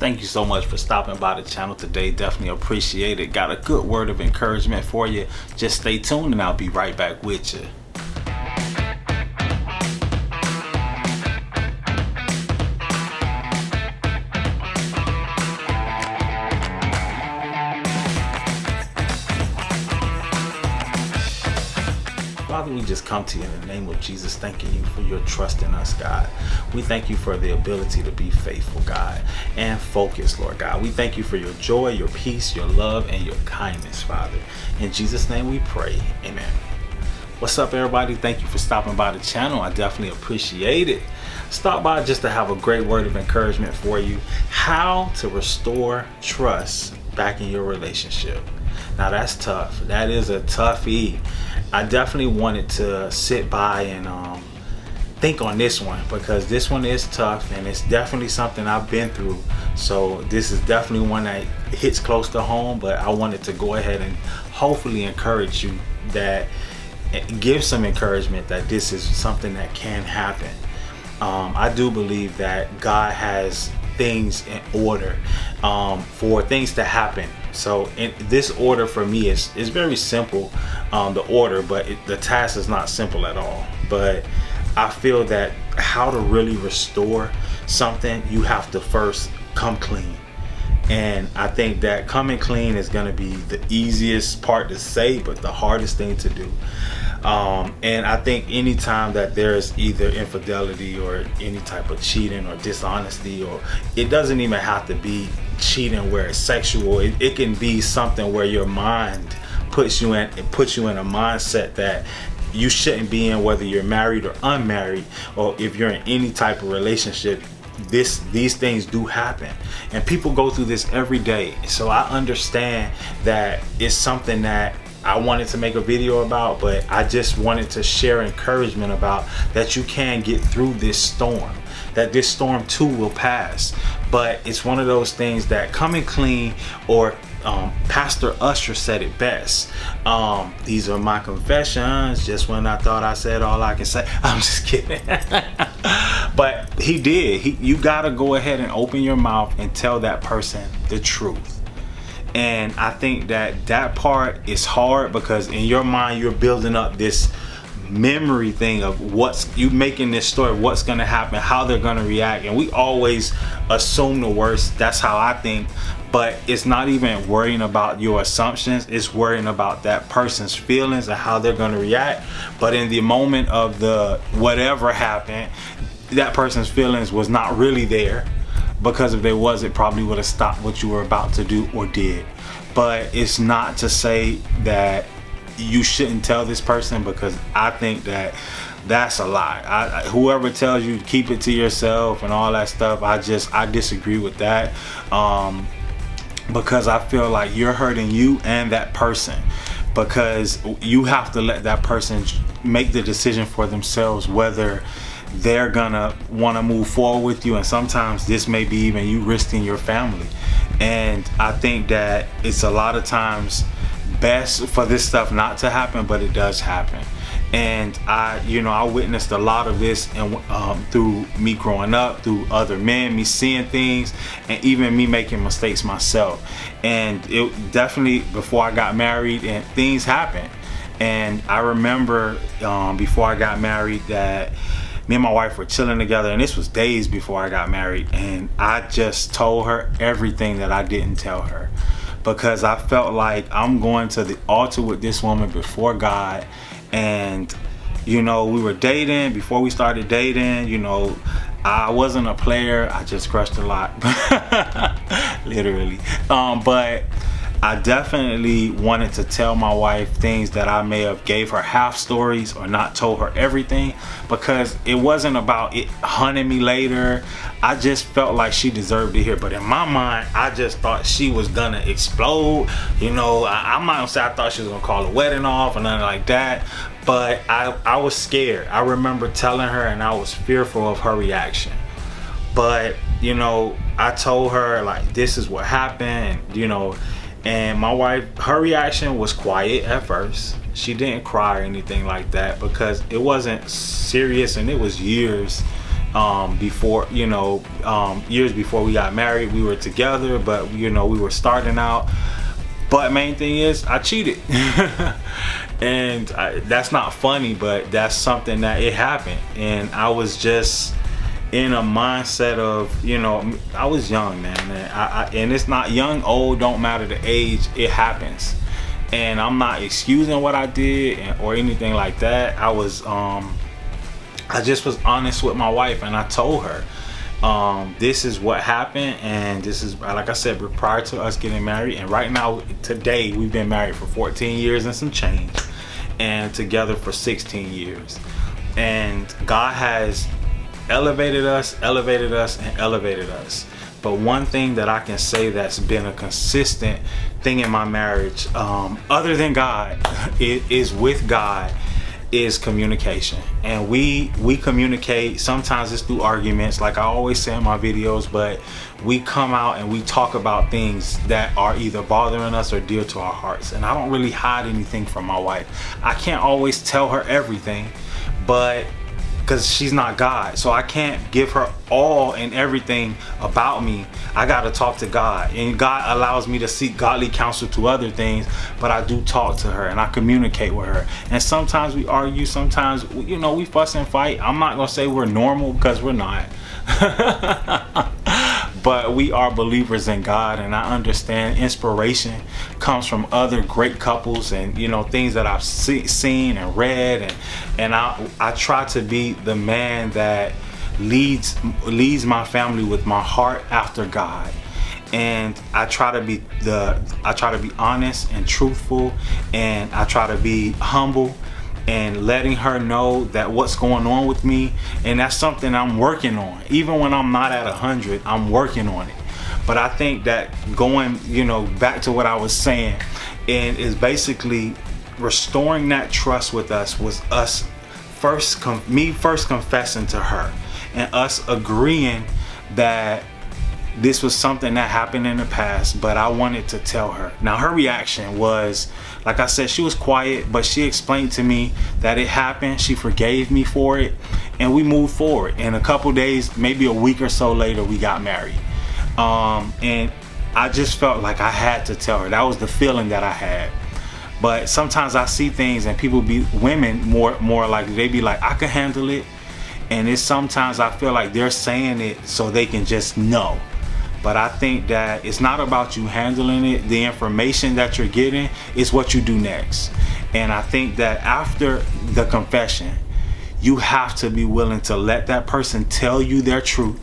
Thank you so much for stopping by the channel today. Definitely appreciate it. Got a good word of encouragement for you. Just stay tuned and I'll be right back with you. Father, we just come to you in the name of Jesus, thanking you for your trust in us, God. We thank you for the ability to be faithful, God, and focused, Lord God. We thank you for your joy, your peace, your love, and your kindness, Father. In Jesus' name we pray. Amen. What's up, everybody? Thank you for stopping by the channel. I definitely appreciate it. Stop by just to have a great word of encouragement for you. How to restore trust back in your relationship. Now that's tough. That is a toughie. I definitely wanted to sit by and think on this one, because this one is tough and it's definitely something I've been through. So this is definitely one that hits close to home, but I wanted to go ahead and hopefully encourage you, that give some encouragement that this is something that can happen. I do believe that God has things in order for things to happen. So in this order for me is very simple, the order, but the task is not simple at all. But I feel that how to really restore something, you have to first come clean. And I think that coming clean is going to be the easiest part to say, but the hardest thing to do. And I think anytime that there's either infidelity or any type of cheating or dishonesty, or it doesn't even have to be cheating where it's sexual, it can be something where your mind puts you in a mindset that you shouldn't be in, whether you're married or unmarried, or if you're in any type of relationship. These things do happen, and people go through this every day. So I understand that it's something that I wanted to make a video about, but I just wanted to share encouragement about that you can get through this storm, that this storm too will pass. But it's one of those things that coming clean, or Pastor Usher said it best. These are my confessions, just when I thought I said all I can say. I'm just kidding. But he did. You gotta go ahead and open your mouth and tell that person the truth. And I think that part is hard, because in your mind you're building up this memory thing of you making this story, what's going to happen, how they're going to react, and we always assume the worst. That's how I think. But it's not even worrying about your assumptions, it's worrying about that person's feelings and how they're going to react. But in the moment of the whatever happened, that person's feelings was not really there, because if they was, it probably would have stopped what you were about to do or did. But it's not to say that you shouldn't tell this person, because I think that that's a lie. Whoever tells you to keep it to yourself and all that stuff, I disagree with that, because I feel like you're hurting you and that person, because you have to let that person make the decision for themselves whether they're gonna want to move forward with you. And sometimes this may be even you risking your family. And I think that it's a lot of times best for this stuff not to happen, but it does happen. And I witnessed a lot of this, and through me growing up, through other men, me seeing things, and even me making mistakes myself. And it definitely, before I got married, and things happened. And I remember before I got married that me and my wife were chilling together, and this was days before I got married, and I just told her everything that I didn't tell her, because I felt like I'm going to the altar with this woman before God. And we were dating. Before we started dating, I wasn't a player, I just crushed a lot. Literally. But I definitely wanted to tell my wife things that I may have gave her half stories or not told her everything, because it wasn't about it hunting me later. I just felt like she deserved to hear. But in my mind, I just thought she was gonna explode. I'm not gonna say I thought she was gonna call the wedding off or nothing like that, but I was scared. I remember telling her, and I was fearful of her reaction. But I told her, like, this is what happened, and my wife, her reaction was quiet at first. She didn't cry or anything like that, because it wasn't serious, and it was years before, years before we got married. We were together, but we were starting out. But main thing is, I cheated. And that's not funny, but that's something that it happened. And I was just in a mindset of, I was young, man. And it's not young, old, don't matter the age, it happens. And I'm not excusing what I did or anything like that. I just was honest with my wife, and I told her, this is what happened, and this is, like I said, prior to us getting married. And right now, today, we've been married for 14 years and some change, and together for 16 years. And God has elevated us, and elevated us. But one thing that I can say that's been a consistent thing in my marriage, other than God, is with God, is communication. And we communicate. Sometimes it's through arguments, like I always say in my videos, but we come out and we talk about things that are either bothering us or dear to our hearts. And I don't really hide anything from my wife. I can't always tell her everything, but because she's not God, so I can't give her all and everything about me. I gotta talk to God, and God allows me to seek godly counsel to other things, but I do talk to her and I communicate with her. And sometimes we argue, sometimes we fuss and fight. I'm not gonna say we're normal, because we're not. But we are believers in God, and I understand inspiration comes from other great couples, and things that I've seen and read, and I try to be the man that leads my family with my heart after God. And I try to be honest and truthful, and I try to be humble, and letting her know that what's going on with me. And that's something I'm working on. Even when I'm not at 100, I'm working on it. But I think that going back to what I was saying, and is basically restoring that trust with us, was us me first confessing to her, and us agreeing that this was something that happened in the past, but I wanted to tell her. Now, her reaction was, like I said, she was quiet, but she explained to me that it happened. She forgave me for it, and we moved forward. And a couple days, maybe a week or so later, we got married. And I just felt like I had to tell her. That was the feeling that I had. But sometimes I see things, and women more like, they be like, I can handle it. And it's sometimes I feel like they're saying it so they can just know. But I think that it's not about you handling it. The information that you're getting is what you do next. And I think that after the confession, you have to be willing to let that person tell you their truth.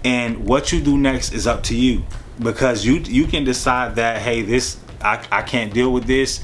And what you do next is up to you. Because you can decide that, hey, I can't deal with this.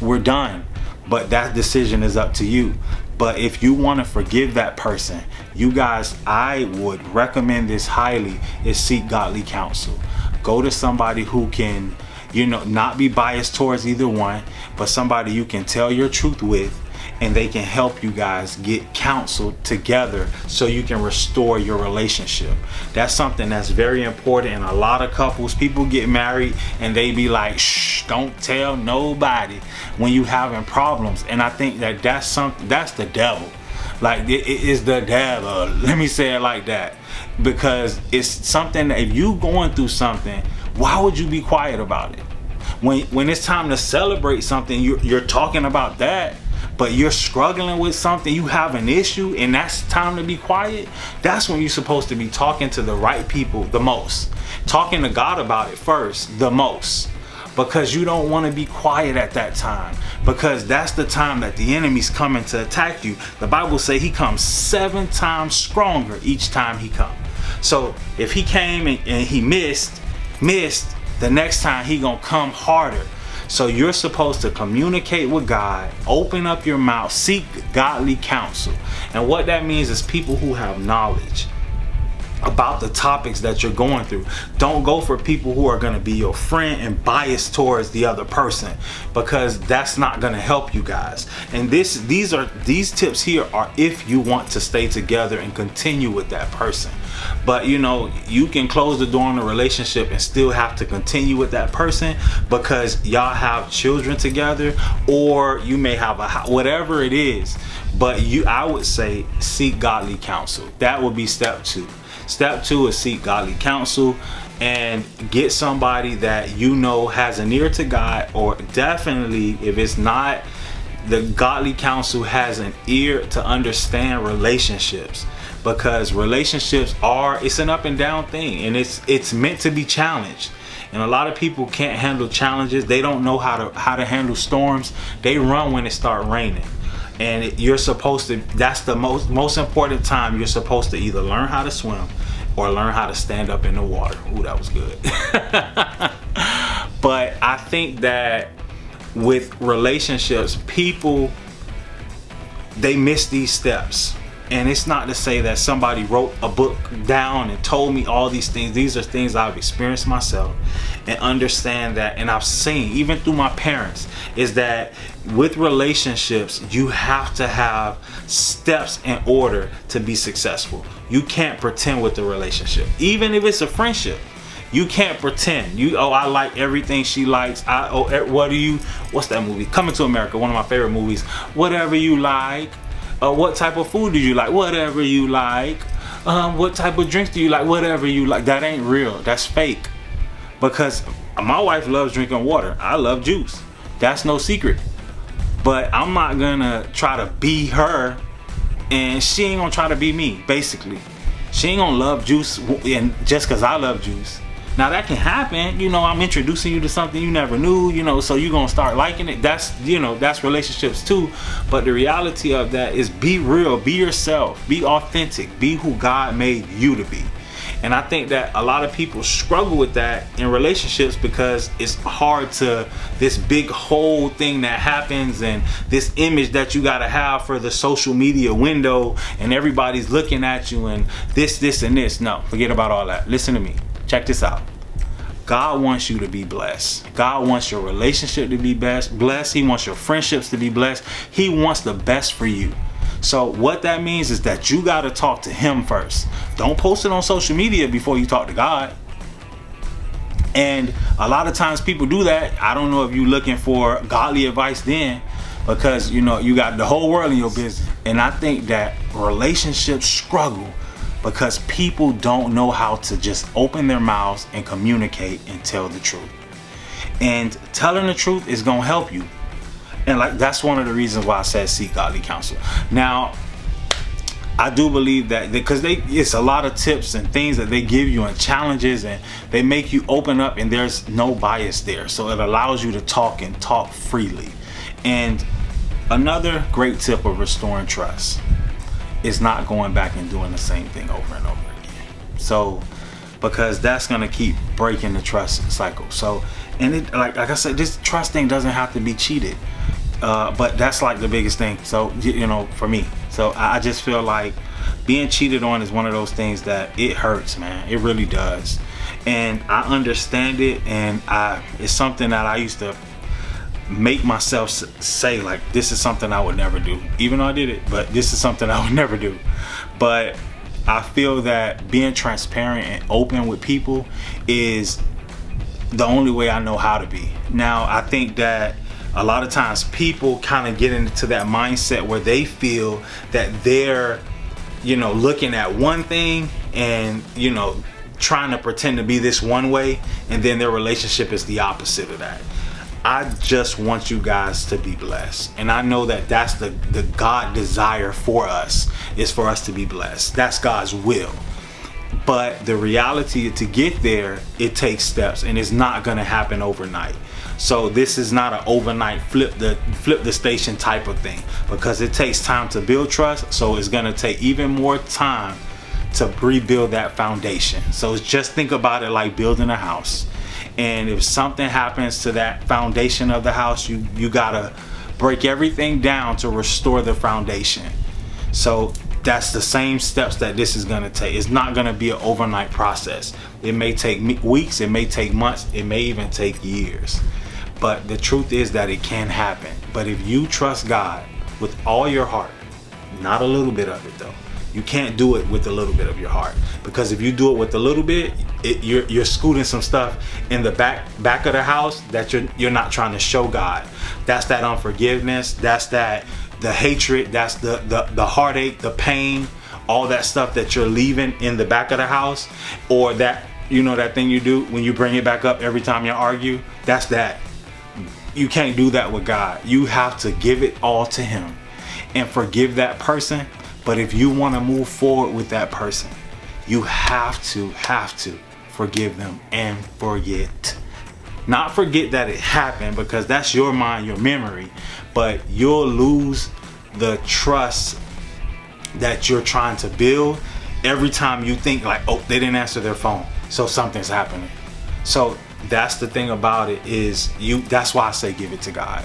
We're done. But that decision is up to you. But if you want to forgive that person, you guys, I would recommend this highly, is seek godly counsel. Go to somebody who can, not be biased towards either one, but somebody you can tell your truth with, and they can help you guys get counsel together so you can restore your relationship. That's something that's very important. In a lot of couples, people get married and they be like, shh, don't tell nobody when you having problems. And I think that that's the devil. Like, it is the devil. Let me say it like that. Because it's something that if you going through something, why would you be quiet about it? When it's time to celebrate something, you're talking about that. But you're struggling with something, you have an issue, and that's time to be quiet. That's when you're supposed to be talking to the right people the most. Talking to God about it first, the most. Because you don't want to be quiet at that time. Because that's the time that the enemy's coming to attack you. The Bible says he comes 7 times stronger each time he comes. So if he came and he missed, the next time he gonna come harder. So you're supposed to communicate with God, open up your mouth, seek godly counsel. And what that means is people who have knowledge. about the topics that you're going through. Don't go for people who are going to be your friend and biased towards the other person, because that's not going to help you guys. And these tips here are if you want to stay together and continue with that person. But you can close the door on a relationship and still have to continue with that person because y'all have children together, or you may have whatever it is. But I would say seek godly counsel. That would be step 2. Step 2 is seek godly counsel and get somebody that has an ear to God, or definitely, if it's not the godly counsel, has an ear to understand relationships, because relationships it's an up and down thing, and it's meant to be challenged. And a lot of people can't handle challenges. They don't know how to handle storms. They run when it starts raining. And you're supposed to, that's the most important time. You're supposed to either learn how to swim or learn how to stand up in the water. Ooh, that was good. But I think that with relationships, people, they miss these steps. And it's not to say that somebody wrote a book down and told me all these things. These are things I've experienced myself and understand that, and I've seen even through my parents, is that with relationships, you have to have steps in order to be successful. You can't pretend with the relationship. Even if it's a friendship, you can't pretend. I like everything she likes. What's that movie? Coming to America, one of my favorite movies. Whatever you like. What type of food do you like? Whatever you like. What type of drinks do you like? Whatever you like. That ain't real. That's fake. Because my wife loves drinking water. I love juice. That's no secret. But I'm not gonna try to be her, and she ain't gonna try to be me, basically. She ain't gonna love juice and just because I love juice. Now that can happen, I'm introducing you to something you never knew, so you're gonna start liking it. That's relationships too. But the reality of that is be real, be yourself, be authentic, be who God made you to be. And I think that a lot of people struggle with that in relationships because it's hard to, this big whole thing that happens and this image that you gotta have for the social media window, and everybody's looking at you and this and this. No, forget about all that. Listen to me. Check this out. God wants you to be blessed. God wants your relationship to be blessed. He wants your friendships to be blessed. He wants the best for you. So what that means is that you got to talk to him first. Don't post it on social media before you talk to God. And a lot of times people do that. I don't know if you're looking for godly advice then, because you got the whole world in your business. And I think that relationships struggle because people don't know how to just open their mouths and communicate and tell the truth. And telling the truth is gonna help you. And that's one of the reasons why I said seek godly counsel. Now, I do believe that because it's a lot of tips and things that they give you and challenges, and they make you open up, and there's no bias there. So it allows you to talk and talk freely. And another great tip of restoring trust is not going back and doing the same thing over and over again. So, because that's gonna keep breaking the trust cycle. So, and it, like I said, this trust thing doesn't have to be cheated, but that's the biggest thing. So, for me, so I just feel like being cheated on is one of those things that it hurts, man. It really does, and I understand it, and it's something that I used to make myself say, this is something I would never do, even though I did it, but this is something I would never do. But I feel that being transparent and open with people is the only way I know how to be. Now, I think that a lot of times people kind of get into that mindset where they feel that they're looking at one thing and trying to pretend to be this one way, and then their relationship is the opposite of that. I just want you guys to be blessed. And I know that that's the God desire for us, is for us to be blessed. That's God's will. But the reality to get there, it takes steps, and it's not going to happen overnight. So this is not an overnight flip the station type of thing, because it takes time to build trust. So it's going to take even more time to rebuild that foundation. So just think about it like building a house. And if something happens to that foundation of the house, you gotta break everything down to restore the foundation. So That's the same steps that this is going to take. It's not going to be an overnight process. It may take weeks, it may take months, it may even take years. But the truth is that it can happen. But if you trust God with all your heart, not a little bit of it though. You can't do it with a little bit of your heart, because if you do it with a little bit, you're scooting some stuff in the back of the house that you're not trying to show God. That's that unforgiveness. That's the hatred. That's the heartache, the pain, all that stuff that you're leaving in the back of the house, or that, you know, that thing you do when you bring it back up every time you argue. That's that. You can't do that with God. You have to give it all to Him and forgive that person. But if you want to move forward with that person, you have to forgive them and forget. Not forget that it happened, because that's your mind, your memory, but you'll lose the trust that you're trying to build every time you think like, oh, they didn't answer their phone, so something's happening. So that's the thing about it, is that's why I say give it to God.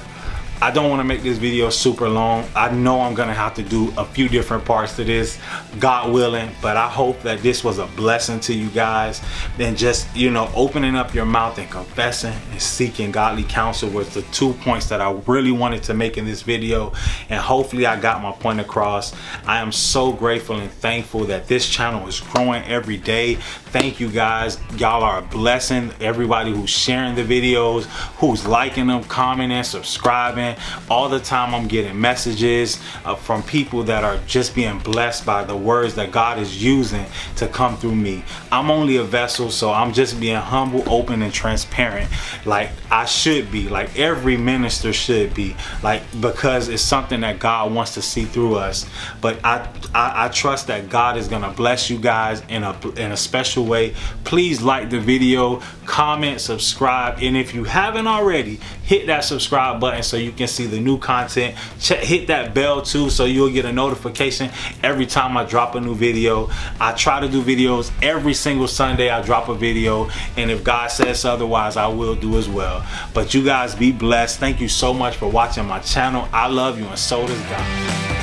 I don't want to make this video super long. I know I'm going to have to do a few different parts to this, God willing, but I hope that this was a blessing to you guys. And just, you know, opening up your mouth and confessing and seeking godly counsel was the 2 points that I really wanted to make in this video. And hopefully I got my point across. I am so grateful and thankful that this channel is growing every day. Thank you guys. Y'all are a blessing. Everybody who's sharing the videos, who's liking them, commenting, subscribing. All the time I'm getting messages from people that are just being blessed by the words that God is using to come through me. I'm only a vessel, so I'm just being humble, open, and transparent, like I should be, like every minister should be, like, because it's something that God wants to see through us. But I trust that God is gonna bless you guys in a special way. Please like the video, comment, subscribe, and if you haven't already, hit that subscribe button so you can see the new content. Hit that bell too, so you'll get a notification every time I drop a new video. I try to do videos every single Sunday. I drop a video, and if God says otherwise, I will do as well. But you guys be blessed. Thank you so much for watching my channel. I love you, and so does God.